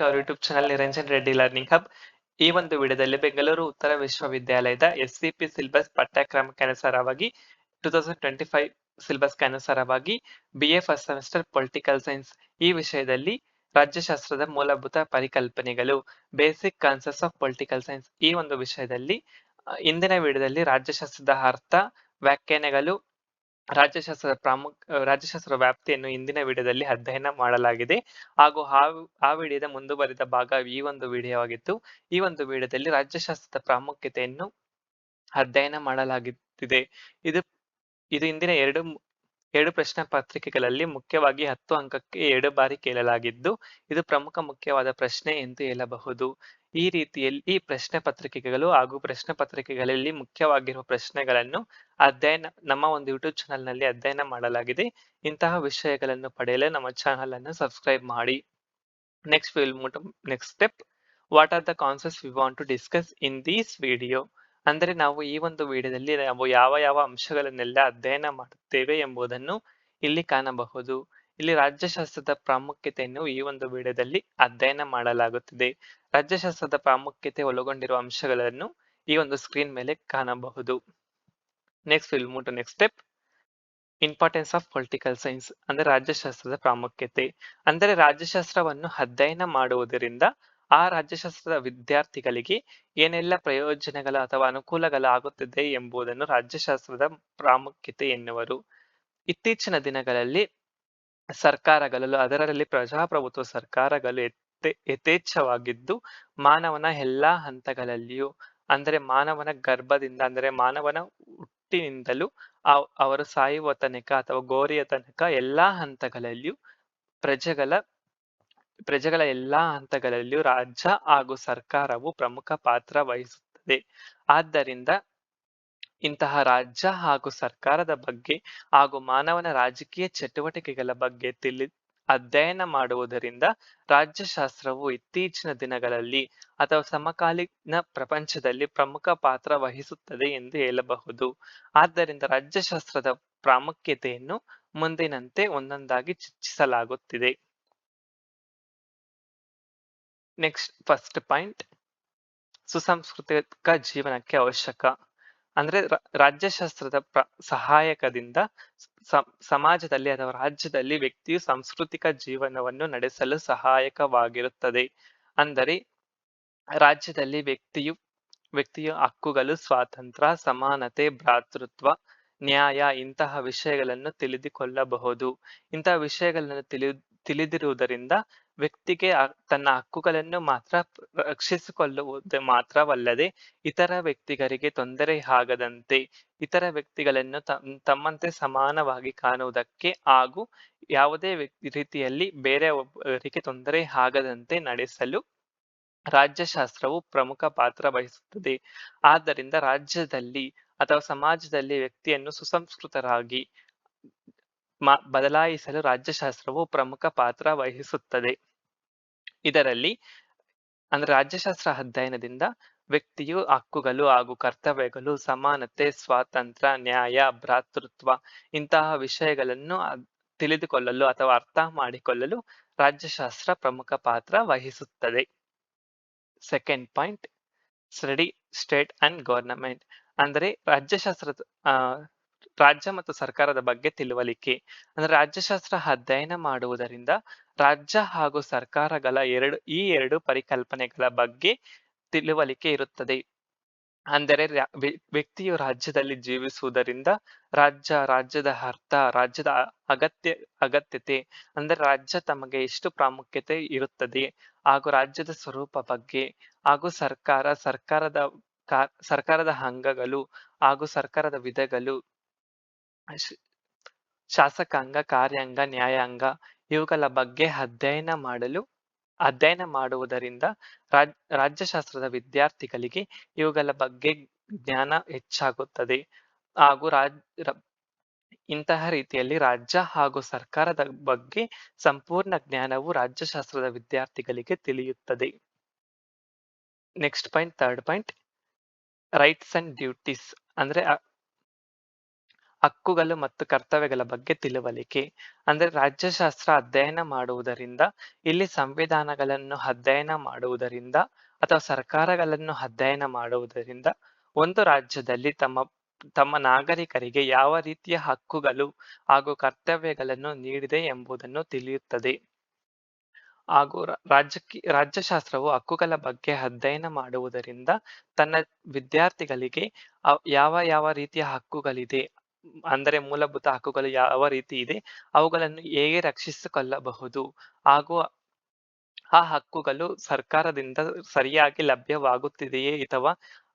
To our YouTube channel Niranjan Reddy learning hub. ಈ ಒಂದು ವಿಡಿಯೋದಲ್ಲಿ ಬೆಂಗಳೂರು ಉತ್ತರ ವಿಶ್ವವಿದ್ಯಾಲಯದ ಎಸ್ಸಿಪಿ ಸಿಲೆಬಸ್ ಪಠ್ಯಕ್ರಮಕ್ಕೆ ಅನುಸಾರವಾಗಿ 2025 ಸಿಲೆಬಸ್ಗೆ ಅನುಸಾರವಾಗಿ BA first semester political science ಈ ವಿಷಯದಲ್ಲಿ ರಾಜ್ಯಶಾಸ್ತ್ರದ ಮೂಲಭೂತ ಪರಿಕಲ್ಪನೆಗಳು, basic concepts of political science ಈ ಒಂದು ವಿಷಯದಲ್ಲಿ ಇಂದಿನ ವಿಡಿಯೋದಲ್ಲಿ ರಾಜ್ಯಶಾಸ್ತ್ರದ ಅರ್ಥ, ವ್ಯಾಖ್ಯಾನಗಳು, ರಾಜ್ಯಶಾಸ್ತ್ರ ವ್ಯಾಪ್ತಿಯನ್ನು ಇಂದಿನ ವಿಡಿಯೋದಲ್ಲಿ ಅಧ್ಯಯನ ಮಾಡಲಾಗಿದೆ ಹಾಗೂ ಆ ವಿಡಿಯೋದ ಮುಂದುವರಿದ ಭಾಗ ಈ ಒಂದು ವಿಡಿಯೋ ಆಗಿತ್ತು. ಈ ಒಂದು ವಿಡಿಯೋದಲ್ಲಿ ರಾಜ್ಯಶಾಸ್ತ್ರದ ಪ್ರಾಮುಖ್ಯತೆಯನ್ನು ಅಧ್ಯಯನ ಮಾಡಲಾಗುತ್ತಿದೆ. ಇದು ಇಂದಿನ ಎರಡು ಪ್ರಶ್ನೆ ಪತ್ರಿಕೆಗಳಲ್ಲಿ ಮುಖ್ಯವಾಗಿ 10 ಅಂಕಕ್ಕೆ 2 ಬಾರಿ ಕೇಳಲಾಗಿದ್ದು, ಇದು ಪ್ರಮುಖ ಮುಖ್ಯವಾದ ಪ್ರಶ್ನೆ ಎಂದು ಹೇಳಬಹುದು. ಈ ರೀತಿಯಲ್ಲಿ ಈ ಪ್ರಶ್ನೆ ಪತ್ರಿಕೆಗಳು ಹಾಗೂ ಪ್ರಶ್ನೆ ಪತ್ರಿಕೆಗಳಲ್ಲಿ ಮುಖ್ಯವಾಗಿರುವ ಪ್ರಶ್ನೆಗಳನ್ನು ನಮ್ಮ ಒಂದು ಯೂಟ್ಯೂಬ್ ಚಾನಲ್ ನಲ್ಲಿ ಅಧ್ಯಯನ ಮಾಡಲಾಗಿದೆ. ಇಂತಹ ವಿಷಯಗಳನ್ನು ಪಡೆಯಲು ನಮ್ಮ ಚಾನಲ್ ಅನ್ನು ಸಬ್ಸ್ಕ್ರೈಬ್ ಮಾಡಿ. Next step, what are the concepts we want to discuss in this video. ಅಂದರೆ ನಾವು ಈ ಒಂದು ವಿಡಿಯೋದಲ್ಲಿ ನಾವು ಯಾವ ಅಂಶಗಳನ್ನೆಲ್ಲ ಅಧ್ಯಯನ ಮಾಡುತ್ತೇವೆ ಎಂಬುದನ್ನು ಇಲ್ಲಿ ಕಾಣಬಹುದು. ಇಲ್ಲಿ ರಾಜ್ಯಶಾಸ್ತ್ರದ ಪ್ರಾಮುಖ್ಯತೆಯನ್ನು ಈ ಒಂದು ವಿಡಿಯೋದಲ್ಲಿ ಅಧ್ಯಯನ ಮಾಡಲಾಗುತ್ತಿದೆ. ರಾಜ್ಯಶಾಸ್ತ್ರದ ಪ್ರಾಮುಖ್ಯತೆ ಒಳಗೊಂಡಿರುವ ಅಂಶಗಳನ್ನು ಈ ಒಂದು ಸ್ಕ್ರೀನ್ ಮೇಲೆ ಕಾಣಬಹುದು. Next step, importance of political science. ಅಂದ್ರೆ ರಾಜ್ಯಶಾಸ್ತ್ರದ ಪ್ರಾಮುಖ್ಯತೆ ಅಂದರೆ ರಾಜ್ಯಶಾಸ್ತ್ರವನ್ನು ಅಧ್ಯಯನ ಮಾಡುವುದರಿಂದ ಆ ರಾಜ್ಯಶಾಸ್ತ್ರದ ವಿದ್ಯಾರ್ಥಿಗಳಿಗೆ ಏನೆಲ್ಲ ಪ್ರಯೋಜನಗಳು ಅಥವಾ ಅನುಕೂಲಗಳು ಆಗುತ್ತದೆ ಎಂಬುದನ್ನು ರಾಜ್ಯಶಾಸ್ತ್ರದ ಪ್ರಾಮುಖ್ಯತೆ ಎನ್ನುವರು. ಇತ್ತೀಚಿನ ದಿನಗಳಲ್ಲಿ ಸರ್ಕಾರಗಳು, ಅದರಲ್ಲಿ ಪ್ರಜಾಪ್ರಭುತ್ವ ಸರ್ಕಾರಗಳು ಯಥೇಚ್ಛವಾಗಿದ್ದು ಮಾನವನ ಎಲ್ಲಾ ಹಂತಗಳಲ್ಲಿಯೂ, ಅಂದರೆ ಮಾನವನ ಗರ್ಭದಿಂದ, ಅಂದರೆ ಮಾನವನ ಹುಟ್ಟಿನಿಂದಲೂ ಅವರು ಸಾಯುವ ತನಕ ಅಥವಾ ಗೋರಿಯ ತನಕ ಎಲ್ಲಾ ಹಂತಗಳಲ್ಲಿಯೂ ಪ್ರಜೆಗಳ ಎಲ್ಲಾ ಹಂತಗಳಲ್ಲಿಯೂ ರಾಜ್ಯ ಹಾಗೂ ಸರ್ಕಾರವು ಪ್ರಮುಖ ಪಾತ್ರ ವಹಿಸುತ್ತದೆ. ಆದ್ದರಿಂದ ಇಂತಹ ರಾಜ್ಯ ಹಾಗೂ ಸರ್ಕಾರದ ಬಗ್ಗೆ ಹಾಗೂ ಮಾನವನ ರಾಜಕೀಯ ಚಟುವಟಿಕೆಗಳ ಬಗ್ಗೆ ಅಧ್ಯಯನ ಮಾಡುವುದರಿಂದ ರಾಜ್ಯಶಾಸ್ತ್ರವು ಇತ್ತೀಚಿನ ದಿನಗಳಲ್ಲಿ ಅಥವಾ ಸಮಕಾಲೀನ ಪ್ರಪಂಚದಲ್ಲಿ ಪ್ರಮುಖ ಪಾತ್ರ ವಹಿಸುತ್ತದೆ ಎಂದು ಹೇಳಬಹುದು. ಆದ್ದರಿಂದ ರಾಜ್ಯಶಾಸ್ತ್ರದ ಪ್ರಾಮುಖ್ಯತೆಯನ್ನು ಮುಂದಿನಂತೆ ಒಂದೊಂದಾಗಿ ಚರ್ಚಿಸಲಾಗುತ್ತಿದೆ. ನೆಕ್ಸ್ಟ್ ಫಸ್ಟ್ ಪಾಯಿಂಟ್, ಸುಸಂಸ್ಕೃತಿಕ ಜೀವನಕ್ಕೆ ಅವಶ್ಯಕ. ಅಂದ್ರೆ ರಾಜ್ಯಶಾಸ್ತ್ರದ ಸಹಾಯಕದಿಂದ ಸಮಾಜದಲ್ಲಿ ಅಥವಾ ರಾಜ್ಯದಲ್ಲಿ ವ್ಯಕ್ತಿಯು ಸಾಂಸ್ಕೃತಿಕ ಜೀವನವನ್ನು ನಡೆಸಲು ಸಹಾಯಕವಾಗಿರುತ್ತದೆ. ಅಂದರೆ ರಾಜ್ಯದಲ್ಲಿ ವ್ಯಕ್ತಿಯ ಹಕ್ಕುಗಳು, ಸ್ವಾತಂತ್ರ್ಯ, ಸಮಾನತೆ, ಭ್ರಾತೃತ್ವ, ನ್ಯಾಯ ಇಂತಹ ವಿಷಯಗಳನ್ನು ತಿಳಿದುಕೊಳ್ಳಬಹುದು. ಇಂತಹ ವಿಷಯಗಳನ್ನು ತಿಳಿದಿರುವುದರಿಂದ ವ್ಯಕ್ತಿಗೆ ತನ್ನ ಹಕ್ಕುಗಳನ್ನು ಮಾತ್ರ ರಕ್ಷಿಸಿಕೊಳ್ಳುವುದು ಮಾತ್ರವಲ್ಲದೆ ಇತರ ವ್ಯಕ್ತಿಗರಿಗೆ ತೊಂದರೆ ಆಗದಂತೆ, ಇತರ ವ್ಯಕ್ತಿಗಳನ್ನು ತಮ್ಮಂತೆ ಸಮಾನವಾಗಿ ಕಾಣುವುದಕ್ಕೆ ಹಾಗೂ ಯಾವುದೇ ರೀತಿಯಲ್ಲಿ ಬೇರೆಯವರಿಗೆ ತೊಂದರೆ ಆಗದಂತೆ ನಡೆಸಲು ರಾಜ್ಯಶಾಸ್ತ್ರವು ಪ್ರಮುಖ ಪಾತ್ರ ವಹಿಸುತ್ತದೆ. ಆದ್ದರಿಂದ ರಾಜ್ಯದಲ್ಲಿ ಅಥವಾ ಸಮಾಜದಲ್ಲಿ ವ್ಯಕ್ತಿಯನ್ನು ಸುಸಂಸ್ಕೃತರಾಗಿ ಬದಲಾಯಿಸಲು ರಾಜ್ಯಶಾಸ್ತ್ರವು ಪ್ರಮುಖ ಪಾತ್ರ ವಹಿಸುತ್ತದೆ. ಇದರಲ್ಲಿ ಅಂದ್ರೆ ರಾಜ್ಯಶಾಸ್ತ್ರ ಅಧ್ಯಯನದಿಂದ ವ್ಯಕ್ತಿಯು ಹಕ್ಕುಗಳು ಹಾಗೂ ಕರ್ತವ್ಯಗಳು, ಸಮಾನತೆ, ಸ್ವಾತಂತ್ರ್ಯ, ನ್ಯಾಯ, ಭ್ರಾತೃತ್ವ ಇಂತಹ ವಿಷಯಗಳನ್ನು ತಿಳಿದುಕೊಳ್ಳಲು ಅಥವಾ ಅರ್ಥ ಮಾಡಿಕೊಳ್ಳಲು ರಾಜ್ಯಶಾಸ್ತ್ರ ಪ್ರಮುಖ ಪಾತ್ರ ವಹಿಸುತ್ತದೆ. Second point, study state and government. ಅಂದರೆ ರಾಜ್ಯ ಮತ್ತು ಸರ್ಕಾರದ ಬಗ್ಗೆ ತಿಳುವಳಿಕೆ. ಅಂದ್ರೆ ರಾಜ್ಯಶಾಸ್ತ್ರ ಅಧ್ಯಯನ ಮಾಡುವುದರಿಂದ ರಾಜ್ಯ ಹಾಗೂ ಸರ್ಕಾರಗಳ ಎರಡು ಪರಿಕಲ್ಪನೆಗಳ ಬಗ್ಗೆ ತಿಳುವಳಿಕೆ ಇರುತ್ತದೆ. ಅಂದರೆ ವ್ಯಕ್ತಿಯು ರಾಜ್ಯದಲ್ಲಿ ಜೀವಿಸುವುದರಿಂದ ರಾಜ್ಯದ ಅರ್ಥ, ರಾಜ್ಯದ ಅಗತ್ಯತೆ, ಅಂದರೆ ರಾಜ್ಯ ತಮಗೆ ಎಷ್ಟು ಪ್ರಾಮುಖ್ಯತೆ ಇರುತ್ತದೆ ಹಾಗೂ ರಾಜ್ಯದ ಸ್ವರೂಪ ಬಗ್ಗೆ ಹಾಗೂ ಸರ್ಕಾರದ ಅಂಗಗಳು ಹಾಗೂ ಸರ್ಕಾರದ ವಿಧಗಳು, ಶಾಸಕಾಂಗ, ಕಾರ್ಯಾಂಗ, ನ್ಯಾಯಾಂಗ ಇವುಗಳ ಬಗ್ಗೆ ಅಧ್ಯಯನ ಮಾಡುವುದರಿಂದ ರಾಜ್ಯಶಾಸ್ತ್ರದ ವಿದ್ಯಾರ್ಥಿಗಳಿಗೆ ಇವುಗಳ ಬಗ್ಗೆ ಜ್ಞಾನ ಹೆಚ್ಚಾಗುತ್ತದೆ ಹಾಗೂ ಇಂತಹ ರೀತಿಯಲ್ಲಿ ರಾಜ್ಯ ಹಾಗೂ ಸರ್ಕಾರದ ಬಗ್ಗೆ ಸಂಪೂರ್ಣ ಜ್ಞಾನವು ರಾಜ್ಯಶಾಸ್ತ್ರದ ವಿದ್ಯಾರ್ಥಿಗಳಿಗೆ ತಿಳಿಯುತ್ತದೆ. Next point, third point, rights and duties. ಅಂದ್ರೆ ಹಕ್ಕುಗಳು ಮತ್ತು ಕರ್ತವ್ಯಗಳ ಬಗ್ಗೆ ತಿಳುವಳಿಕೆ. ಅಂದ್ರೆ ರಾಜ್ಯಶಾಸ್ತ್ರ ಅಧ್ಯಯನ ಮಾಡುವುದರಿಂದ, ಇಲ್ಲಿ ಸಂವಿಧಾನಗಳನ್ನು ಅಧ್ಯಯನ ಮಾಡುವುದರಿಂದ ಅಥವಾ ಸರ್ಕಾರಗಳನ್ನು ಅಧ್ಯಯನ ಮಾಡುವುದರಿಂದ ಒಂದು ರಾಜ್ಯದಲ್ಲಿ ತಮ್ಮ ತಮ್ಮ ನಾಗರಿಕರಿಗೆ ಯಾವ ರೀತಿಯ ಹಕ್ಕುಗಳು ಹಾಗೂ ಕರ್ತವ್ಯಗಳನ್ನು ನೀಡಿದೆ ಎಂಬುದನ್ನು ತಿಳಿಯುತ್ತದೆ. ಹಾಗೂ ರಾಜ್ಯಶಾಸ್ತ್ರವು ಹಕ್ಕುಗಳ ಬಗ್ಗೆ ಅಧ್ಯಯನ ಮಾಡುವುದರಿಂದ ತನ್ನ ವಿದ್ಯಾರ್ಥಿಗಳಿಗೆ ಯಾವ ಯಾವ ರೀತಿಯ ಹಕ್ಕುಗಳಿದೆ, ಅಂದರೆ ಮೂಲಭೂತ ಹಕ್ಕುಗಳು ಯಾವ ರೀತಿ ಇದೆ, ಅವುಗಳನ್ನು ಹೇಗೆ ರಕ್ಷಿಸಿಕೊಳ್ಳಬಹುದು ಹಾಗೂ ಆ ಹಕ್ಕುಗಳು ಸರ್ಕಾರದಿಂದ ಸರಿಯಾಗಿ ಲಭ್ಯವಾಗುತ್ತಿದೆಯೇ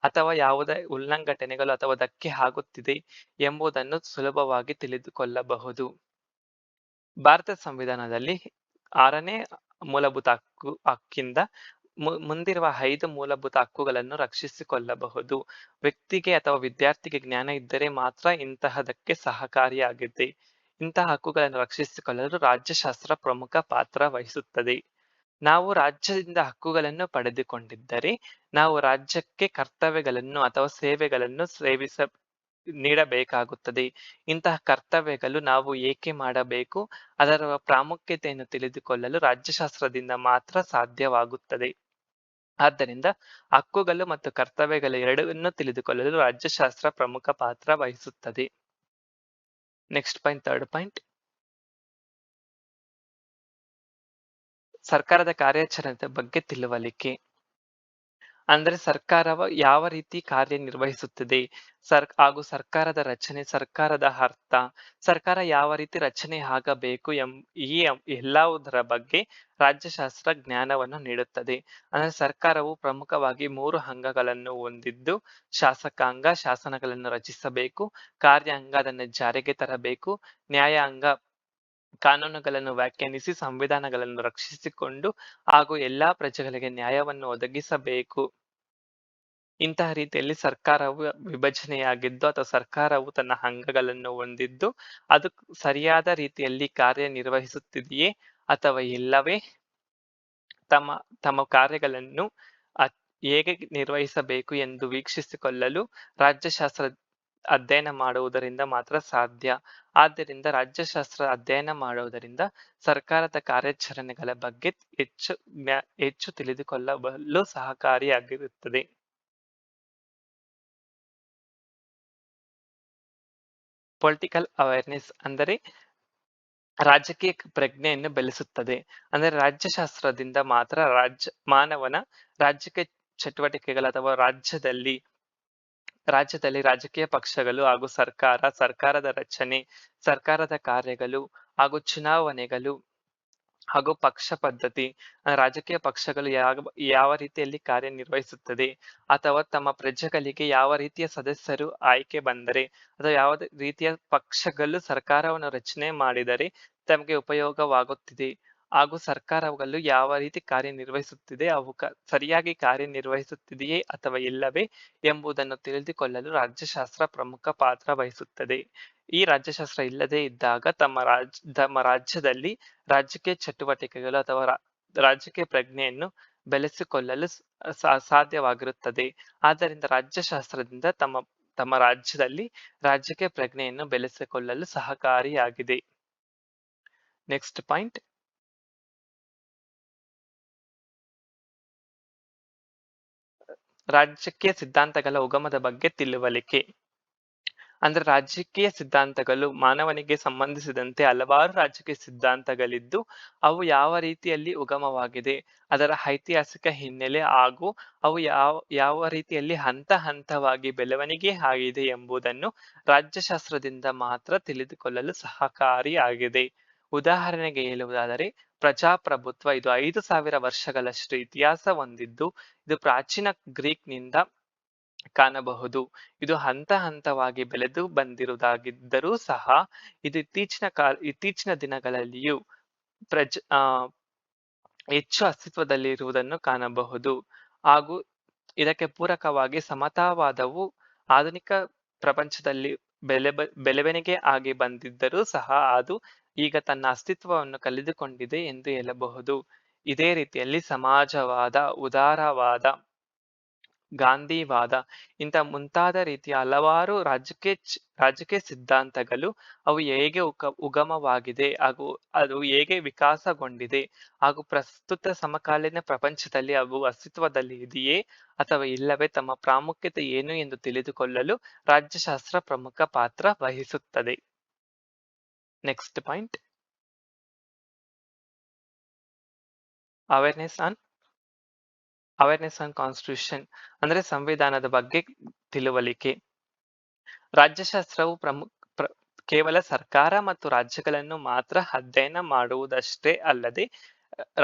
ಅಥವಾ ಯಾವುದೇ ಉಲ್ಲಂಘನೆಗಳು ಅಥವಾ ಧಕ್ಕೆ ಆಗುತ್ತಿದೆ ಎಂಬುದನ್ನು ಸುಲಭವಾಗಿ ತಿಳಿದುಕೊಳ್ಳಬಹುದು. ಭಾರತ ಸಂವಿಧಾನದಲ್ಲಿ 6ನೇ ಮೂಲಭೂತ ಹಕ್ಕಿಂದ ಮುಂದಿರುವ 5 ಮೂಲಭೂತ ಹಕ್ಕುಗಳನ್ನು ರಕ್ಷಿಸಿಕೊಳ್ಳಬಹುದು. ವ್ಯಕ್ತಿಗೆ ಅಥವಾ ವಿದ್ಯಾರ್ಥಿಗೆ ಜ್ಞಾನ ಇದ್ದರೆ ಮಾತ್ರ ಇಂತಹದಕ್ಕೆ ಸಹಕಾರಿಯಾಗಿದೆ. ಇಂತಹ ಹಕ್ಕುಗಳನ್ನು ರಕ್ಷಿಸಿಕೊಳ್ಳಲು ರಾಜ್ಯಶಾಸ್ತ್ರ ಪ್ರಮುಖ ಪಾತ್ರ ವಹಿಸುತ್ತದೆ. ನಾವು ರಾಜ್ಯದಿಂದ ಹಕ್ಕುಗಳನ್ನು ಪಡೆದುಕೊಂಡಿದ್ದರೆ ನಾವು ರಾಜ್ಯಕ್ಕೆ ಕರ್ತವ್ಯಗಳನ್ನು ಅಥವಾ ಸೇವೆಗಳನ್ನು ನೀಡಬೇಕಾಗುತ್ತದೆ. ಇಂತಹ ಕರ್ತವ್ಯಗಳು ನಾವು ಏಕೆ ಮಾಡಬೇಕು, ಅದರ ಪ್ರಾಮುಖ್ಯತೆಯನ್ನು ತಿಳಿದುಕೊಳ್ಳಲು ರಾಜ್ಯಶಾಸ್ತ್ರದಿಂದ ಮಾತ್ರ ಸಾಧ್ಯವಾಗುತ್ತದೆ. ಆದ್ದರಿಂದ ಹಕ್ಕುಗಳು ಮತ್ತು ಕರ್ತವ್ಯಗಳು ಎರಡನ್ನೂ ತಿಳಿದುಕೊಳ್ಳಲು ರಾಜ್ಯಶಾಸ್ತ್ರ ಪ್ರಮುಖ ಪಾತ್ರ ವಹಿಸುತ್ತದೆ. ನೆಕ್ಸ್ಟ್ ಪಾಯಿಂಟ್, ಥರ್ಡ್ ಪಾಯಿಂಟ್, ಸರ್ಕಾರದ ಕಾರ್ಯಾಚರಣೆ ಬಗ್ಗೆ ತಿಳುವಳಿಕೆ. ಅಂದ್ರೆ ಸರ್ಕಾರವು ಯಾವ ರೀತಿ ಕಾರ್ಯನಿರ್ವಹಿಸುತ್ತದೆ ಹಾಗೂ ಸರ್ಕಾರದ ರಚನೆ, ಸರ್ಕಾರದ ಅರ್ಥ, ಸರ್ಕಾರ ಯಾವ ರೀತಿ ರಚನೆ ಆಗಬೇಕು ಈ ಎಲ್ಲವುದರ ಬಗ್ಗೆ ರಾಜ್ಯಶಾಸ್ತ್ರ ಜ್ಞಾನವನ್ನು ನೀಡುತ್ತದೆ. ಅಂದ್ರೆ ಸರ್ಕಾರವು ಪ್ರಮುಖವಾಗಿ 3 ಅಂಗಗಳನ್ನು ಹೊಂದಿದ್ದು, ಶಾಸಕಾಂಗ ಶಾಸನಗಳನ್ನು ರಚಿಸಬೇಕು, ಕಾರ್ಯಾಂಗ ಅದನ್ನು ಜಾರಿಗೆ ತರಬೇಕು, ನ್ಯಾಯಾಂಗ ಕಾನೂನುಗಳನ್ನು ವ್ಯಾಖ್ಯಾನಿಸಿ ಸಂವಿಧಾನಗಳನ್ನು ರಕ್ಷಿಸಿಕೊಂಡು ಹಾಗೂ ಎಲ್ಲಾ ಪ್ರಜೆಗಳಿಗೆ ನ್ಯಾಯವನ್ನು ಒದಗಿಸಬೇಕು. ಇಂತಹ ರೀತಿಯಲ್ಲಿ ಸರ್ಕಾರವು ವಿಭಜನೆಯಾಗಿದ್ದು ಅಥವಾ ಸರ್ಕಾರವು ತನ್ನ ಅಂಗಗಳನ್ನು ಹೊಂದಿದ್ದು ಅದು ಸರಿಯಾದ ರೀತಿಯಲ್ಲಿ ಕಾರ್ಯನಿರ್ವಹಿಸುತ್ತಿದೆಯೇ ಅಥವಾ ಇಲ್ಲವೇ, ತಮ್ಮ ಕಾರ್ಯಗಳನ್ನು ಹೇಗೆ ನಿರ್ವಹಿಸಬೇಕು ಎಂದು ವೀಕ್ಷಿಸಿಕೊಳ್ಳಲು ರಾಜ್ಯಶಾಸ್ತ್ರ ಅಧ್ಯಯನ ಮಾಡುವುದರಿಂದ ಮಾತ್ರ ಸಾಧ್ಯ. ಆದ್ದರಿಂದ ರಾಜ್ಯಶಾಸ್ತ್ರ ಅಧ್ಯಯನ ಮಾಡುವುದರಿಂದ ಸರ್ಕಾರದ ಕಾರ್ಯಾಚರಣೆಗಳ ಬಗ್ಗೆ ಹೆಚ್ಚು ತಿಳಿದುಕೊಳ್ಳಲು ಸಹಕಾರಿಯಾಗಿರುತ್ತದೆ. ಪೊಲಿಟಿಕಲ್ ಅವೇರ್ನೆಸ್ ಅಂದರೆ ರಾಜಕೀಯ ಪ್ರಜ್ಞೆಯನ್ನು ಬೆಳೆಸುತ್ತದೆ. ಅಂದರೆ ರಾಜ್ಯಶಾಸ್ತ್ರದಿಂದ ಮಾತ್ರ ಮಾನವನ ರಾಜಕೀಯ ಚಟುವಟಿಕೆಗಳು ಅಥವಾ ರಾಜ್ಯದಲ್ಲಿ ರಾಜಕೀಯ ಪಕ್ಷಗಳು ಹಾಗೂ ಸರ್ಕಾರದ ರಚನೆ, ಸರ್ಕಾರದ ಕಾರ್ಯಗಳು ಹಾಗೂ ಚುನಾವಣೆಗಳು ಹಾಗೂ ಪಕ್ಷ ಪದ್ಧತಿ, ರಾಜಕೀಯ ಪಕ್ಷಗಳು ಯಾವ ರೀತಿಯಲ್ಲಿ ಕಾರ್ಯನಿರ್ವಹಿಸುತ್ತದೆ ಅಥವಾ ತಮ್ಮ ಪ್ರಜೆಗಳಿಗೆ ಯಾವ ರೀತಿಯ ಸದಸ್ಯರು ಆಯ್ಕೆ ಬಂದರೆ ಅಥವಾ ಯಾವ ರೀತಿಯ ಪಕ್ಷಗಳು ಸರ್ಕಾರವನ್ನು ರಚನೆ ಮಾಡಿದರೆ ತಮಗೆ ಉಪಯೋಗವಾಗುತ್ತಿದೆ ಹಾಗೂ ಸರ್ಕಾರಗಳು ಯಾವ ರೀತಿ ಕಾರ್ಯನಿರ್ವಹಿಸುತ್ತಿದೆ, ಅವು ಸರಿಯಾಗಿ ಕಾರ್ಯನಿರ್ವಹಿಸುತ್ತಿದೆಯೇ ಅಥವಾ ಇಲ್ಲವೇ ಎಂಬುದನ್ನು ತಿಳಿದುಕೊಳ್ಳಲು ರಾಜ್ಯಶಾಸ್ತ್ರ ಪ್ರಮುಖ ಪಾತ್ರ ವಹಿಸುತ್ತದೆ. ಈ ರಾಜ್ಯಶಾಸ್ತ್ರ ಇಲ್ಲದೇ ಇದ್ದಾಗ ತಮ್ಮ ರಾಜ್ಯದಲ್ಲಿ ರಾಜಕೀಯ ಚಟುವಟಿಕೆಗಳು ಅಥವಾ ರಾಜಕೀಯ ಪ್ರಜ್ಞೆಯನ್ನು ಬೆಳೆಸಿಕೊಳ್ಳಲು ಸಾಧ್ಯವಾಗಿರುತ್ತದೆ. ಆದ್ದರಿಂದ ರಾಜ್ಯಶಾಸ್ತ್ರದಿಂದ ತಮ್ಮ ರಾಜ್ಯದಲ್ಲಿ ರಾಜಕೀಯ ಪ್ರಜ್ಞೆಯನ್ನು ಬೆಳೆಸಿಕೊಳ್ಳಲು ಸಹಕಾರಿಯಾಗಿದೆ. ನೆಕ್ಸ್ಟ್ ಪಾಯಿಂಟ್, ರಾಜಕೀಯ ಸಿದ್ಧಾಂತಗಳ ಉಗಮದ ಬಗ್ಗೆ ತಿಳುವಳಿಕೆ. ಅಂದ್ರೆ ರಾಜಕೀಯ ಸಿದ್ಧಾಂತಗಳು ಮಾನವನಿಗೆ ಸಂಬಂಧಿಸಿದಂತೆ ಹಲವಾರು ರಾಜಕೀಯ ಸಿದ್ಧಾಂತಗಳಿದ್ದು ಅವು ಯಾವ ರೀತಿಯಲ್ಲಿ ಉಗಮವಾಗಿದೆ, ಅದರ ಐತಿಹಾಸಿಕ ಹಿನ್ನೆಲೆ ಹಾಗೂ ಅವು ಯಾವ ರೀತಿಯಲ್ಲಿ ಹಂತವಾಗಿ ಬೆಳವಣಿಗೆ ಆಗಿದೆ ಎಂಬುದನ್ನು ರಾಜ್ಯಶಾಸ್ತ್ರದಿಂದ ಮಾತ್ರ ತಿಳಿದುಕೊಳ್ಳಲು ಸಹಕಾರಿಯಾಗಿದೆ. ಉದಾಹರಣೆಗೆ ಹೇಳುವುದಾದರೆ ಪ್ರಜಾಪ್ರಭುತ್ವ ಇದು 5,000 ವರ್ಷಗಳಷ್ಟು ಇತಿಹಾಸ ಹೊಂದಿದ್ದು ಇದು ಪ್ರಾಚೀನ ಗ್ರೀಕ್ನಿಂದ ಕಾಣಬಹುದು. ಇದು ಹಂತವಾಗಿ ಬೆಳೆದು ಬಂದಿರುವುದಾಗಿದ್ದರೂ ಸಹ ಇದು ಇತ್ತೀಚಿನ ದಿನಗಳಲ್ಲಿಯೂ ಹೆಚ್ಚು ಅಸ್ತಿತ್ವದಲ್ಲಿರುವುದನ್ನು ಕಾಣಬಹುದು. ಹಾಗೂ ಇದಕ್ಕೆ ಪೂರಕವಾಗಿ ಸಮತಾವಾದವು ಆಧುನಿಕ ಪ್ರಪಂಚದಲ್ಲಿ ಬೆಳವಣಿಗೆ ಆಗಿ ಬಂದಿದ್ದರೂ ಸಹ ಅದು ಈಗ ತನ್ನ ಅಸ್ತಿತ್ವವನ್ನು ಕಳೆದುಕೊಂಡಿದೆ ಎಂದು ಹೇಳಬಹುದು. ಇದೇ ರೀತಿಯಲ್ಲಿ ಸಮಾಜವಾದ, ಉದಾರವಾದ ಗಾಂಧಿವಾದ ಇಂಥ ಮುಂತಾದ ರೀತಿಯ ಹಲವಾರು ರಾಜಕೀಯ ಸಿದ್ಧಾಂತಗಳು ಅವು ಹೇಗೆ ಉಗಮವಾಗಿದೆ ಹಾಗೂ ಅದು ಹೇಗೆ ವಿಕಾಸಗೊಂಡಿದೆ ಹಾಗೂ ಪ್ರಸ್ತುತ ಸಮಕಾಲೀನ ಪ್ರಪಂಚದಲ್ಲಿ ಅವು ಅಸ್ತಿತ್ವದಲ್ಲಿ ಇದೆಯೇ ಅಥವಾ ಇಲ್ಲವೇ ತಮ್ಮ ಪ್ರಾಮುಖ್ಯತೆ ಏನು ಎಂದು ತಿಳಿದುಕೊಳ್ಳಲು ರಾಜ್ಯಶಾಸ್ತ್ರ ಪ್ರಮುಖ ಪಾತ್ರ ವಹಿಸುತ್ತದೆ. Next point, awareness on constitution ಅಂದ್ರೆ ಸಂವಿಧಾನದ ಬಗ್ಗೆ ತಿಳುವಳಿಕೆ. ರಾಜ್ಯಶಾಸ್ತ್ರವು ಕೇವಲ ಸರ್ಕಾರ ಮತ್ತು ರಾಜ್ಯಗಳನ್ನು ಮಾತ್ರ ಅಧ್ಯಯನ ಮಾಡುವುದಷ್ಟೇ ಅಲ್ಲದೆ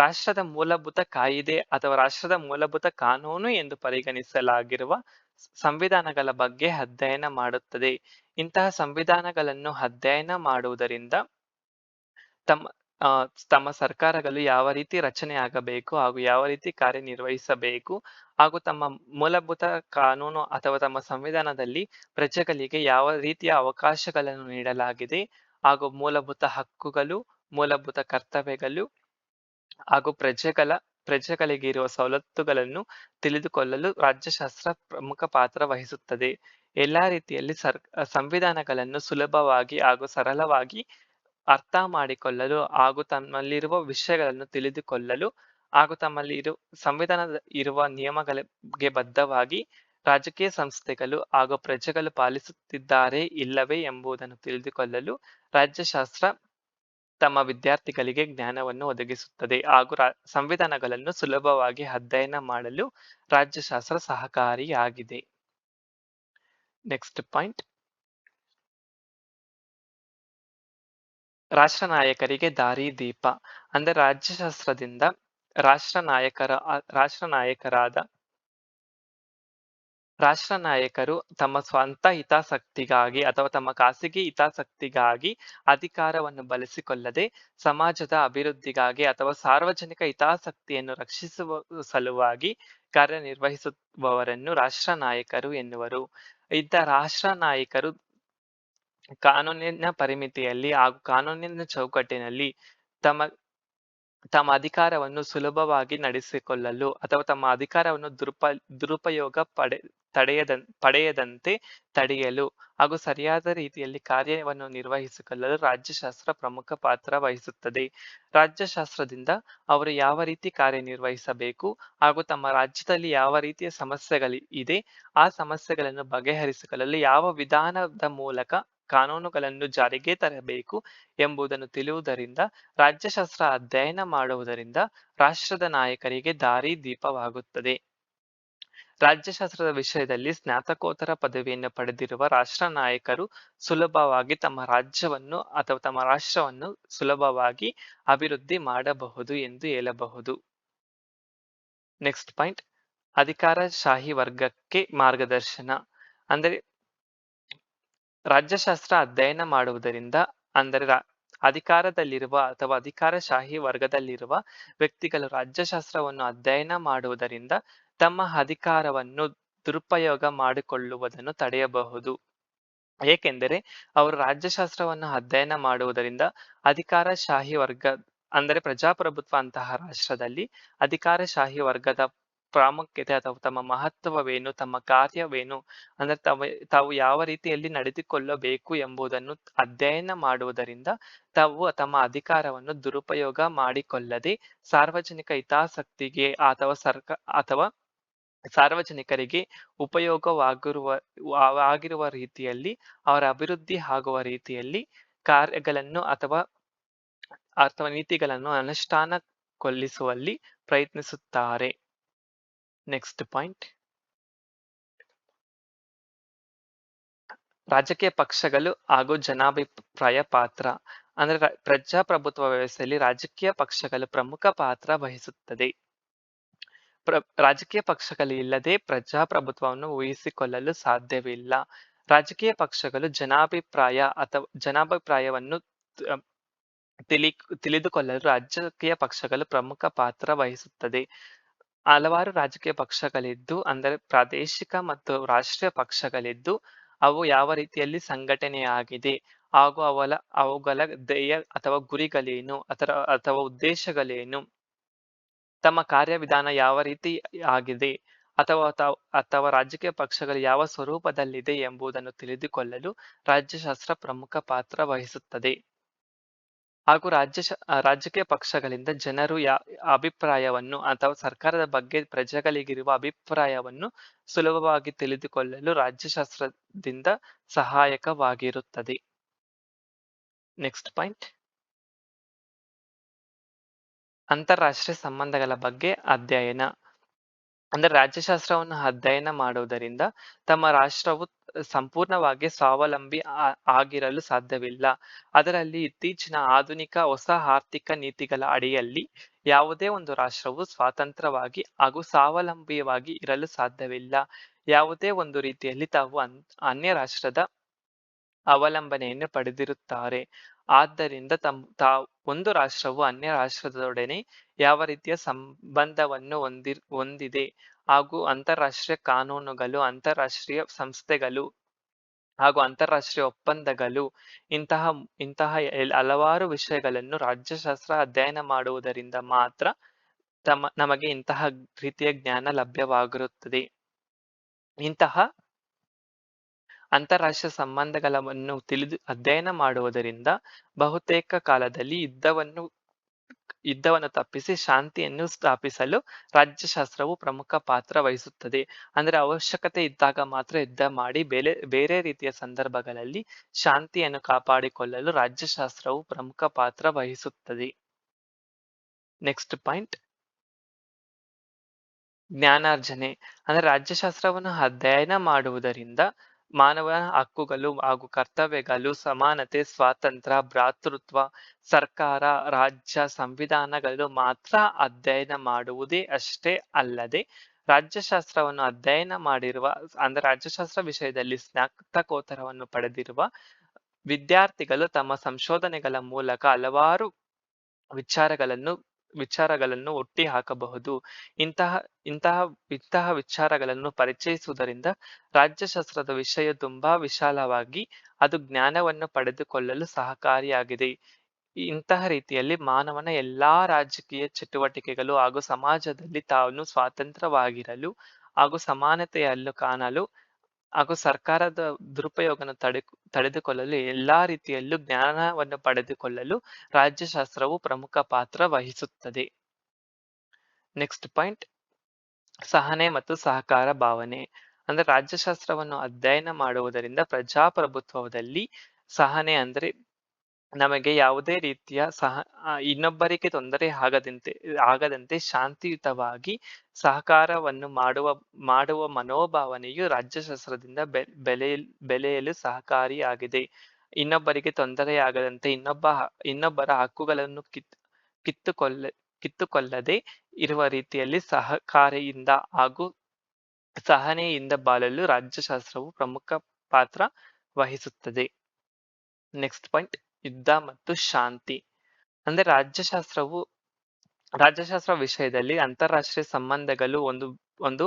ರಾಷ್ಟ್ರದ ಮೂಲಭೂತ ಕಾಯಿದೆ ಅಥವಾ ರಾಷ್ಟ್ರದ ಮೂಲಭೂತ ಕಾನೂನು ಎಂದು ಪರಿಗಣಿಸಲಾಗಿರುವ ಸಂವಿಧಾನಗಳ ಬಗ್ಗೆ ಅಧ್ಯಯನ ಮಾಡುತ್ತದೆ. ಇಂತಹ ಸಂವಿಧಾನಗಳನ್ನು ಅಧ್ಯಯನ ಮಾಡುವುದರಿಂದ ತಮ್ಮ ಸರ್ಕಾರಗಳು ಯಾವ ರೀತಿ ರಚನೆಯಾಗಬೇಕು ಹಾಗೂ ಯಾವ ರೀತಿ ಕಾರ್ಯನಿರ್ವಹಿಸಬೇಕು ಹಾಗೂ ತಮ್ಮ ಮೂಲಭೂತ ಕಾನೂನು ಅಥವಾ ತಮ್ಮ ಸಂವಿಧಾನದಲ್ಲಿ ಪ್ರಜೆಗಳಿಗೆ ಯಾವ ರೀತಿಯ ಅವಕಾಶಗಳನ್ನು ನೀಡಲಾಗಿದೆ ಹಾಗೂ ಮೂಲಭೂತ ಹಕ್ಕುಗಳು, ಮೂಲಭೂತ ಕರ್ತವ್ಯಗಳು ಹಾಗೂ ಪ್ರಜೆಗಳಿಗೆ ಇರುವ ಸವಲತ್ತುಗಳನ್ನು ತಿಳಿದುಕೊಳ್ಳಲು ರಾಜ್ಯಶಾಸ್ತ್ರ ಪ್ರಮುಖ ಪಾತ್ರ ವಹಿಸುತ್ತದೆ. ಎಲ್ಲಾ ರೀತಿಯಲ್ಲಿ ಸಂವಿಧಾನಗಳನ್ನು ಸುಲಭವಾಗಿ ಹಾಗೂ ಸರಳವಾಗಿ ಅರ್ಥ ಮಾಡಿಕೊಳ್ಳಲು ಹಾಗೂ ತಮ್ಮಲ್ಲಿರುವ ವಿಷಯಗಳನ್ನು ತಿಳಿದುಕೊಳ್ಳಲು ಹಾಗೂ ತಮ್ಮಲ್ಲಿ ಸಂವಿಧಾನದ ಇರುವ ನಿಯಮಗಳಿಗೆ ಬದ್ಧವಾಗಿ ರಾಜಕೀಯ ಸಂಸ್ಥೆಗಳು ಹಾಗೂ ಪ್ರಜೆಗಳು ಪಾಲಿಸುತ್ತಿದ್ದಾರೆ ಇಲ್ಲವೇ ಎಂಬುದನ್ನು ತಿಳಿದುಕೊಳ್ಳಲು ರಾಜ್ಯಶಾಸ್ತ್ರ ತಮ್ಮ ವಿದ್ಯಾರ್ಥಿಗಳಿಗೆ ಜ್ಞಾನವನ್ನು ಒದಗಿಸುತ್ತದೆ ಹಾಗೂ ಸಂವಿಧಾನಗಳನ್ನು ಸುಲಭವಾಗಿ ಅಧ್ಯಯನ ಮಾಡಲು ರಾಜ್ಯಶಾಸ್ತ್ರ ಸಹಕಾರಿಯಾಗಿದೆ. ನೆಕ್ಸ್ಟ್ ಪಾಯಿಂಟ್, ರಾಷ್ಟ್ರ ನಾಯಕರಿಗೆ ದಾರಿ ದೀಪ ಅಂದ್ರೆ ರಾಜ್ಯಶಾಸ್ತ್ರದಿಂದ ರಾಷ್ಟ್ರ ನಾಯಕರು ತಮ್ಮ ಸ್ವಂತ ಹಿತಾಸಕ್ತಿಗಾಗಿ ಅಥವಾ ತಮ್ಮ ಖಾಸಗಿ ಹಿತಾಸಕ್ತಿಗಾಗಿ ಅಧಿಕಾರವನ್ನು ಬಳಸಿಕೊಳ್ಳದೆ ಸಮಾಜದ ಅಭಿವೃದ್ಧಿಗಾಗಿ ಅಥವಾ ಸಾರ್ವಜನಿಕ ಹಿತಾಸಕ್ತಿಯನ್ನು ರಕ್ಷಿಸುವ ಸಲುವಾಗಿ ಕಾರ್ಯನಿರ್ವಹಿಸುವವರನ್ನು ರಾಷ್ಟ್ರ ನಾಯಕರು ಎನ್ನುವರು. ಇಂಥ ರಾಷ್ಟ್ರ ನಾಯಕರು ಕಾನೂನಿನ ಪರಿಮಿತಿಯಲ್ಲಿ ಹಾಗೂ ಕಾನೂನಿನ ಚೌಕಟ್ಟಿನಲ್ಲಿ ತಮ್ಮ ಅಧಿಕಾರವನ್ನು ಸುಲಭವಾಗಿ ನಡೆಸಿಕೊಳ್ಳಲು ಅಥವಾ ತಮ್ಮ ಅಧಿಕಾರವನ್ನು ದುರುಪಯೋಗ ಪಡೆಯದಂತೆ ತಡೆಯಲು ಹಾಗೂ ಸರಿಯಾದ ರೀತಿಯಲ್ಲಿ ಕಾರ್ಯವನ್ನು ನಿರ್ವಹಿಸಿಕೊಳ್ಳಲು ರಾಜ್ಯಶಾಸ್ತ್ರ ಪ್ರಮುಖ ಪಾತ್ರ ವಹಿಸುತ್ತದೆ. ರಾಜ್ಯಶಾಸ್ತ್ರದಿಂದ ಅವರು ಯಾವ ರೀತಿ ಕಾರ್ಯನಿರ್ವಹಿಸಬೇಕು ಹಾಗೂ ತಮ್ಮ ರಾಜ್ಯದಲ್ಲಿ ಯಾವ ರೀತಿಯ ಸಮಸ್ಯೆಗಳು ಇದೆ ಆ ಸಮಸ್ಯೆಗಳನ್ನು ಬಗೆಹರಿಸಿಕೊಳ್ಳಲು ಯಾವ ವಿಧಾನದ ಮೂಲಕ ಕಾನೂನುಗಳನ್ನು ಜಾರಿಗೆ ತರಬೇಕು ಎಂಬುದನ್ನು ತಿಳಿಯುವುದರಿಂದ ರಾಜ್ಯಶಾಸ್ತ್ರ ಅಧ್ಯಯನ ಮಾಡುವುದರಿಂದ ರಾಷ್ಟ್ರದ ನಾಯಕರಿಗೆ ದಾರಿ ದೀಪವಾಗುತ್ತದೆ. ರಾಜ್ಯಶಾಸ್ತ್ರದ ವಿಷಯದಲ್ಲಿ ಸ್ನಾತಕೋತ್ತರ ಪದವಿಯನ್ನು ಪಡೆದಿರುವ ರಾಷ್ಟ್ರ ನಾಯಕರು ಸುಲಭವಾಗಿ ತಮ್ಮ ರಾಜ್ಯವನ್ನು ಅಥವಾ ತಮ್ಮ ರಾಷ್ಟ್ರವನ್ನು ಸುಲಭವಾಗಿ ಅಭಿವೃದ್ಧಿ ಮಾಡಬಹುದು ಎಂದು ಹೇಳಬಹುದು. ನೆಕ್ಸ್ಟ್ ಪಾಯಿಂಟ್, ಅಧಿಕಾರಶಾಹಿ ವರ್ಗಕ್ಕೆ ಮಾರ್ಗದರ್ಶನ ಅಂದರೆ ರಾಜ್ಯಶಾಸ್ತ್ರ ಅಧ್ಯಯನ ಮಾಡುವುದರಿಂದ ಅಂದರೆ ಅಧಿಕಾರದಲ್ಲಿರುವ ಅಥವಾ ಅಧಿಕಾರಶಾಹಿ ವರ್ಗದಲ್ಲಿರುವ ವ್ಯಕ್ತಿಗಳು ರಾಜ್ಯಶಾಸ್ತ್ರವನ್ನು ಅಧ್ಯಯನ ಮಾಡುವುದರಿಂದ ತಮ್ಮ ಅಧಿಕಾರವನ್ನು ದುರುಪಯೋಗ ಮಾಡಿಕೊಳ್ಳುವುದನ್ನು ತಡೆಯಬಹುದು. ಏಕೆಂದರೆ ಅವರು ರಾಜ್ಯಶಾಸ್ತ್ರವನ್ನು ಅಧ್ಯಯನ ಮಾಡುವುದರಿಂದ ಅಧಿಕಾರಶಾಹಿ ವರ್ಗ ಅಂದರೆ ಪ್ರಜಾಪ್ರಭುತ್ವ ಅಂತಹ ರಾಷ್ಟ್ರದಲ್ಲಿ ಅಧಿಕಾರಶಾಹಿ ವರ್ಗದ ಪ್ರಾಮುಖ್ಯತೆ ಅಥವಾ ತಮ್ಮ ಮಹತ್ವವೇನು, ತಮ್ಮ ಕಾರ್ಯವೇನು ಅಂದ್ರೆ ತಾವು ಯಾವ ರೀತಿಯಲ್ಲಿ ನಡೆದುಕೊಳ್ಳಬೇಕು ಎಂಬುದನ್ನು ಅಧ್ಯಯನ ಮಾಡುವುದರಿಂದ ತಾವು ತಮ್ಮ ಅಧಿಕಾರವನ್ನು ದುರುಪಯೋಗ ಮಾಡಿಕೊಳ್ಳದೆ ಸಾರ್ವಜನಿಕ ಹಿತಾಸಕ್ತಿಗೆ ಅಥವಾ ಸಾರ್ವಜನಿಕರಿಗೆ ಉಪಯೋಗವಾಗಿರುವ ರೀತಿಯಲ್ಲಿ ಅವರ ಅಭಿವೃದ್ಧಿ ಆಗುವ ರೀತಿಯಲ್ಲಿ ಕಾರ್ಯಗಳನ್ನು ಅಥವಾ ನೀತಿಗಳನ್ನು ಅನುಷ್ಠಾನಗೊಳಿಸುವಲ್ಲಿ ಪ್ರಯತ್ನಿಸುತ್ತಾರೆ. ನೆಕ್ಸ್ಟ್ ಪಾಯಿಂಟ್, ರಾಜಕೀಯ ಪಕ್ಷಗಳು ಹಾಗೂ ಜನಾಭಿಪ್ರಾಯ ಪಾತ್ರ ಅಂದ್ರೆ ಪ್ರಜಾಪ್ರಭುತ್ವ ವ್ಯವಸ್ಥೆಯಲ್ಲಿ ರಾಜಕೀಯ ಪಕ್ಷಗಳು ಪ್ರಮುಖ ಪಾತ್ರ ವಹಿಸುತ್ತದೆ. ರಾಜಕೀಯ ಪಕ್ಷಗಳು ಇಲ್ಲದೆ ಪ್ರಜಾಪ್ರಭುತ್ವವನ್ನು ಊಹಿಸಿಕೊಳ್ಳಲು ಸಾಧ್ಯವಿಲ್ಲ. ರಾಜಕೀಯ ಪಕ್ಷಗಳು ಜನಾಭಿಪ್ರಾಯವನ್ನು ತಿಳಿದುಕೊಳ್ಳಲು ರಾಜಕೀಯ ಪಕ್ಷಗಳು ಪ್ರಮುಖ ಪಾತ್ರ ವಹಿಸುತ್ತದೆ. ಹಲವಾರು ರಾಜಕೀಯ ಪಕ್ಷಗಳಿದ್ದು ಅಂದರೆ ಪ್ರಾದೇಶಿಕ ಮತ್ತು ರಾಷ್ಟ್ರೀಯ ಪಕ್ಷಗಳಿದ್ದು ಅವು ಯಾವ ರೀತಿಯಲ್ಲಿ ಸಂಘಟನೆಯಾಗಿದೆ ಹಾಗೂ ಅವುಗಳ ಧ್ಯೇಯ ಅಥವಾ ಗುರಿಗಳೇನು ಅಥವಾ ಉದ್ದೇಶಗಳೇನು, ತಮ್ಮ ಕಾರ್ಯವಿಧಾನ ಯಾವ ರೀತಿ ಆಗಿದೆ ಅಥವಾ ರಾಜಕೀಯ ಪಕ್ಷಗಳು ಯಾವ ಸ್ವರೂಪದಲ್ಲಿದೆ ಎಂಬುದನ್ನು ತಿಳಿದುಕೊಳ್ಳಲು ರಾಜ್ಯಶಾಸ್ತ್ರ ಪ್ರಮುಖ ಪಾತ್ರ ವಹಿಸುತ್ತದೆ. ಹಾಗೂ ರಾಜಕೀಯ ಪಕ್ಷಗಳಿಂದ ಜನರು ಅಭಿಪ್ರಾಯವನ್ನು ಅಥವಾ ಸರ್ಕಾರದ ಬಗ್ಗೆ ಪ್ರಜೆಗಳಿಗಿರುವ ಅಭಿಪ್ರಾಯವನ್ನು ಸುಲಭವಾಗಿ ತಿಳಿದುಕೊಳ್ಳಲು ರಾಜ್ಯಶಾಸ್ತ್ರದಿಂದ ಸಹಾಯಕವಾಗಿರುತ್ತದೆ. ನೆಕ್ಸ್ಟ್ ಪಾಯಿಂಟ್, ಅಂತಾರಾಷ್ಟ್ರೀಯ ಸಂಬಂಧಗಳ ಬಗ್ಗೆ ಅಧ್ಯಯನ. ಅಂದ್ರೆ ರಾಜ್ಯಶಾಸ್ತ್ರವನ್ನು ಅಧ್ಯಯನ ಮಾಡುವುದರಿಂದ ತಮ್ಮ ರಾಷ್ಟ್ರವು ಸಂಪೂರ್ಣವಾಗಿ ಸ್ವಾವಲಂಬಿ ಆಗಿರಲು ಸಾಧ್ಯವಿಲ್ಲ. ಅದರಲ್ಲಿ ಇತ್ತೀಚಿನ ಆಧುನಿಕ ಹೊಸ ಆರ್ಥಿಕ ನೀತಿಗಳ ಅಡಿಯಲ್ಲಿ ಯಾವುದೇ ಒಂದು ರಾಷ್ಟ್ರವು ಸ್ವತಂತ್ರವಾಗಿ ಹಾಗೂ ಸ್ವಾವಲಂಬಿಯಾಗಿ ಇರಲು ಸಾಧ್ಯವಿಲ್ಲ. ಯಾವುದೇ ಒಂದು ರೀತಿಯಲ್ಲಿ ತಾವು ಅನ್ಯ ರಾಷ್ಟ್ರದ ಅವಲಂಬನೆಯನ್ನು ಪಡೆದಿರುತ್ತಾರೆ. ಆದ್ದರಿಂದ ಒಂದು ರಾಷ್ಟ್ರವು ಅನ್ಯ ರಾಷ್ಟ್ರದೊಡನೆ ಯಾವ ರೀತಿಯ ಸಂಬಂಧವನ್ನು ಹೊಂದಿದೆ ಹಾಗೂ ಅಂತಾರಾಷ್ಟ್ರೀಯ ಕಾನೂನುಗಳು, ಅಂತಾರಾಷ್ಟ್ರೀಯ ಸಂಸ್ಥೆಗಳು ಹಾಗೂ ಅಂತಾರಾಷ್ಟ್ರೀಯ ಒಪ್ಪಂದಗಳು ಇಂತಹ ಹಲವಾರು ವಿಷಯಗಳನ್ನು ರಾಜ್ಯಶಾಸ್ತ್ರ ಅಧ್ಯಯನ ಮಾಡುವುದರಿಂದ ಮಾತ್ರ ನಮಗೆ ಇಂತಹ ರೀತಿಯ ಜ್ಞಾನ ಲಭ್ಯವಾಗಿರುತ್ತದೆ. ಇಂತಹ ಅಂತಾರಾಷ್ಟ್ರೀಯ ಸಂಬಂಧಗಳನ್ನು ಅಧ್ಯಯನ ಮಾಡುವುದರಿಂದ ಬಹುತೇಕ ಕಾಲದಲ್ಲಿ ಯುದ್ಧವನ್ನು ತಪ್ಪಿಸಿ ಶಾಂತಿಯನ್ನು ಸ್ಥಾಪಿಸಲು ರಾಜ್ಯಶಾಸ್ತ್ರವು ಪ್ರಮುಖ ಪಾತ್ರ ವಹಿಸುತ್ತದೆ. ಅಂದ್ರೆ ಅವಶ್ಯಕತೆ ಇದ್ದಾಗ ಮಾತ್ರ ಯುದ್ಧ ಮಾಡಿ ಬೇರೆ ರೀತಿಯ ಸಂದರ್ಭಗಳಲ್ಲಿ ಶಾಂತಿಯನ್ನು ಕಾಪಾಡಿಕೊಳ್ಳಲು ರಾಜ್ಯಶಾಸ್ತ್ರವು ಪ್ರಮುಖ ಪಾತ್ರ ವಹಿಸುತ್ತದೆ. ನೆಕ್ಸ್ಟ್ ಪಾಯಿಂಟ್, ಜ್ಞಾನಾರ್ಜನೆ. ಅಂದ್ರೆ ರಾಜ್ಯಶಾಸ್ತ್ರವನ್ನು ಅಧ್ಯಯನ ಮಾಡುವುದರಿಂದ ಮಾನವನ ಹಕ್ಕುಗಳು ಹಾಗೂ ಕರ್ತವ್ಯಗಳು, ಸಮಾನತೆ, ಸ್ವಾತಂತ್ರ್ಯ, ಭ್ರಾತೃತ್ವ, ಸರ್ಕಾರ, ರಾಜ್ಯ, ಸಂವಿಧಾನಗಳು ಮಾತ್ರ ಅಧ್ಯಯನ ಮಾಡುವುದೇ ಅಷ್ಟೇ ಅಲ್ಲದೆ ರಾಜ್ಯಶಾಸ್ತ್ರವನ್ನು ಅಧ್ಯಯನ ಮಾಡಿರುವ ಅಂದ್ರೆ ರಾಜ್ಯಶಾಸ್ತ್ರ ವಿಷಯದಲ್ಲಿ ಸ್ನಾತಕೋತ್ತರವನ್ನು ಪಡೆದಿರುವ ವಿದ್ಯಾರ್ಥಿಗಳು ತಮ್ಮ ಸಂಶೋಧನೆಗಳ ಮೂಲಕ ಹಲವಾರು ವಿಚಾರಗಳನ್ನು ಒಟ್ಟಿ ಹಾಕಬಹುದು. ಇಂತಹ ವಿಚಾರಗಳನ್ನು ಪರಿಚಯಿಸುವುದರಿಂದ ರಾಜ್ಯಶಾಸ್ತ್ರದ ವಿಷಯ ತುಂಬಾ ವಿಶಾಲವಾಗಿ ಅದು ಜ್ಞಾನವನ್ನು ಪಡೆದುಕೊಳ್ಳಲು ಸಹಕಾರಿಯಾಗಿದೆ. ಇಂತಹ ರೀತಿಯಲ್ಲಿ ಮಾನವನ ಎಲ್ಲಾ ರಾಜಕೀಯ ಚಟುವಟಿಕೆಗಳು ಹಾಗೂ ಸಮಾಜದಲ್ಲಿ ತಾನು ಸ್ವಾತಂತ್ರ್ಯವಾಗಿರಲು ಹಾಗೂ ಸಮಾನತೆಯನ್ನು ಕಾಣಲು ಹಾಗೂ ಸರ್ಕಾರದ ದುರುಪಯೋಗವನ್ನು ತಡೆದುಕೊಳ್ಳಲು ಎಲ್ಲಾ ರೀತಿಯಲ್ಲೂ ಜ್ಞಾನವನ್ನು ಪಡೆದುಕೊಳ್ಳಲು ರಾಜ್ಯಶಾಸ್ತ್ರವು ಪ್ರಮುಖ ಪಾತ್ರ ವಹಿಸುತ್ತದೆ. ನೆಕ್ಸ್ಟ್ ಪಾಯಿಂಟ್, ಸಹನೆ ಮತ್ತು ಸಹಕಾರ ಭಾವನೆ. ಅಂದ್ರೆ ರಾಜ್ಯಶಾಸ್ತ್ರವನ್ನು ಅಧ್ಯಯನ ಮಾಡುವುದರಿಂದ ಪ್ರಜಾಪ್ರಭುತ್ವದಲ್ಲಿ ಸಹನೆ ಅಂದ್ರೆ ನಮಗೆ ಯಾವುದೇ ರೀತಿಯ ಇನ್ನೊಬ್ಬರಿಗೆ ತೊಂದರೆ ಆಗದಂತೆ ಶಾಂತಿಯುತವಾಗಿ ಸಹಕಾರವನ್ನು ಮಾಡುವ ಮನೋಭಾವನೆಯು ರಾಜ್ಯಶಾಸ್ತ್ರದಿಂದ ಬೆಳೆಯಲು ಸಹಕಾರಿಯಾಗಿದೆ. ಇನ್ನೊಬ್ಬರಿಗೆ ತೊಂದರೆಯಾಗದಂತೆ ಇನ್ನೊಬ್ಬರ ಹಕ್ಕುಗಳನ್ನು ಕಿತ್ತುಕೊಳ್ಳದೆ ಇರುವ ರೀತಿಯಲ್ಲಿ ಸಹಕಾರಿಯಿಂದ ಹಾಗೂ ಸಹನೆಯಿಂದ ಬಾಳಲು ರಾಜ್ಯಶಾಸ್ತ್ರವು ಪ್ರಮುಖ ಪಾತ್ರ ವಹಿಸುತ್ತದೆ. ನೆಕ್ಸ್ಟ್ ಪಾಯಿಂಟ್, ಯುದ್ಧ ಮತ್ತು ಶಾಂತಿ. ಅಂದ್ರೆ ರಾಜ್ಯಶಾಸ್ತ್ರ ವಿಷಯದಲ್ಲಿ ಅಂತಾರಾಷ್ಟ್ರೀಯ ಸಂಬಂಧಗಳು ಒಂದು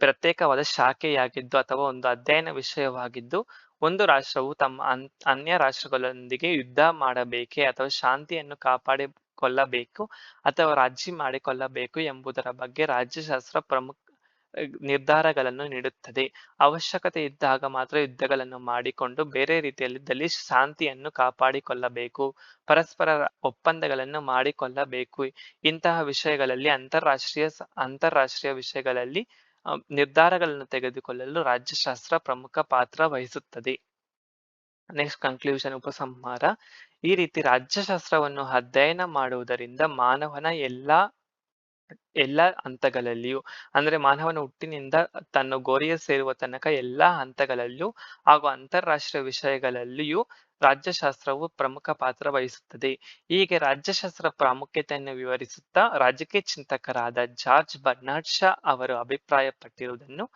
ಪ್ರತ್ಯೇಕವಾದ ಶಾಖೆಯಾಗಿದ್ದು ಅಥವಾ ಒಂದು ಅಧ್ಯಯನ ವಿಷಯವಾಗಿದ್ದು, ಒಂದು ರಾಷ್ಟ್ರವು ತಮ್ಮ ಅನ್ಯ ರಾಷ್ಟ್ರಗಳೊಂದಿಗೆ ಯುದ್ಧ ಮಾಡಬೇಕೆ ಅಥವಾ ಶಾಂತಿಯನ್ನು ಕಾಪಾಡಿಕೊಳ್ಳಬೇಕು ಅಥವಾ ರಾಜಿ ಮಾಡಿಕೊಳ್ಳಬೇಕು ಎಂಬುದರ ಬಗ್ಗೆ ರಾಜ್ಯಶಾಸ್ತ್ರ ಪ್ರಮುಖ ನಿರ್ಧಾರಗಳನ್ನು ನೀಡುತ್ತದೆ. ಅವಶ್ಯಕತೆ ಇದ್ದಾಗ ಮಾತ್ರ ಯುದ್ಧಗಳನ್ನು ಮಾಡಿಕೊಂಡು ಬೇರೆ ರೀತಿಯಲ್ಲಿ ಶಾಂತಿಯನ್ನು ಕಾಪಾಡಿಕೊಳ್ಳಬೇಕು, ಪರಸ್ಪರ ಒಪ್ಪಂದಗಳನ್ನು ಮಾಡಿಕೊಳ್ಳಬೇಕು. ಇಂತಹ ವಿಷಯಗಳಲ್ಲಿ ಅಂತಾರಾಷ್ಟ್ರೀಯ ವಿಷಯಗಳಲ್ಲಿ ನಿರ್ಧಾರಗಳನ್ನು ತೆಗೆದುಕೊಳ್ಳಲು ರಾಜ್ಯಶಾಸ್ತ್ರ ಪ್ರಮುಖ ಪಾತ್ರ ವಹಿಸುತ್ತದೆ. ನೆಕ್ಸ್ಟ್ ಕನ್ಕ್ಲೂಷನ್, ಉಪಸಂಹಾರ. ಈ ರೀತಿ ರಾಜ್ಯಶಾಸ್ತ್ರವನ್ನು ಅಧ್ಯಯನ ಮಾಡುವುದರಿಂದ ಮಾನವನ ಎಲ್ಲ ಹಂತಗಳಲ್ಲಿಯೂ ಅಂದ್ರೆ ಮಾನವನ ಹುಟ್ಟಿನಿಂದ ತನ್ನ ಗೋರಿಯ ಸೇರುವ ತನಕ ಎಲ್ಲಾ ಹಂತಗಳಲ್ಲಿಯೂ ಹಾಗೂ ಅಂತಾರಾಷ್ಟ್ರೀಯ ವಿಷಯಗಳಲ್ಲಿಯೂ ರಾಜ್ಯಶಾಸ್ತ್ರವು ಪ್ರಮುಖ ಪಾತ್ರ ವಹಿಸುತ್ತದೆ. ಹೀಗೆ ರಾಜ್ಯಶಾಸ್ತ್ರ ಪ್ರಾಮುಖ್ಯತೆಯನ್ನು ವಿವರಿಸುತ್ತಾ ರಾಜಕೀಯ ಚಿಂತಕರಾದ ಜಾರ್ಜ್ ಬರ್ನಾರ್ಡ್ ಶಾ ಅವರು ಅಭಿಪ್ರಾಯಪಟ್ಟಿರುವುದನ್ನು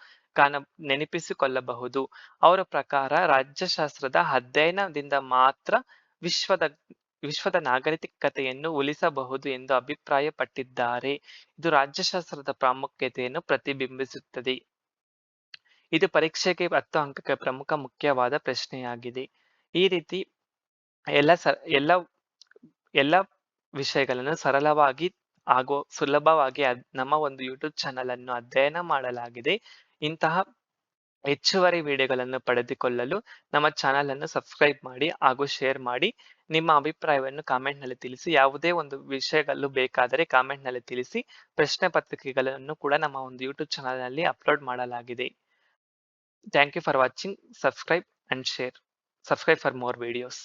ನೆನಪಿಸಿಕೊಳ್ಳಬಹುದು. ಅವರ ಪ್ರಕಾರ ರಾಜ್ಯಶಾಸ್ತ್ರದ ಅಧ್ಯಯನದಿಂದ ಮಾತ್ರ ವಿಶ್ವದ ನಾಗರಿಕತೆಯನ್ನು ಉಳಿಸಬಹುದು ಎಂದು ಅಭಿಪ್ರಾಯಪಟ್ಟಿದ್ದಾರೆ. ಇದು ರಾಜ್ಯಶಾಸ್ತ್ರದ ಪ್ರಾಮುಖ್ಯತೆಯನ್ನು ಪ್ರತಿಬಿಂಬಿಸುತ್ತದೆ. ಇದು ಪರೀಕ್ಷೆಗೆ 10 ಅಂಕಕ್ಕೆ ಪ್ರಮುಖ ಮುಖ್ಯವಾದ ಪ್ರಶ್ನೆಯಾಗಿದೆ. ಈ ರೀತಿ ಎಲ್ಲ ವಿಷಯಗಳನ್ನು ಸರಳವಾಗಿ ಹಾಗೂ ಸುಲಭವಾಗಿ ನಮ್ಮ ಒಂದು ಯೂಟ್ಯೂಬ್ ಚಾನಲ್ ಅನ್ನು ಅಧ್ಯಯನ ಮಾಡಲಾಗಿದೆ. ಇಂತಹ ಹೆಚ್ಚುವರಿ ವಿಡಿಯೋಗಳನ್ನು ಪಡೆದುಕೊಳ್ಳಲು ನಮ್ಮ ಚಾನಲ್ ಅನ್ನು ಸಬ್ಸ್ಕ್ರೈಬ್ ಮಾಡಿ ಹಾಗೂ ಶೇರ್ ಮಾಡಿ. ನಿಮ್ಮ ಅಭಿಪ್ರಾಯವನ್ನು ಕಾಮೆಂಟ್‌ನಲ್ಲಿ ತಿಳಿಸಿ. ಯಾವುದೇ ಒಂದು ವಿಷಯಗಳು ಬೇಕಾದರೆ ಕಾಮೆಂಟ್‌ನಲ್ಲಿ ತಿಳಿಸಿ. ಪ್ರಶ್ನೆ ಪತ್ರಿಕೆಗಳನ್ನು ಕೂಡ ನಮ್ಮ ಒಂದು ಯೂಟ್ಯೂಬ್ ಚಾನಲ್‌ನಲ್ಲಿ ಅಪ್ಲೋಡ್ ಮಾಡಲಾಗಿದೆ. Thank you for watching. Subscribe and share. Subscribe for more videos.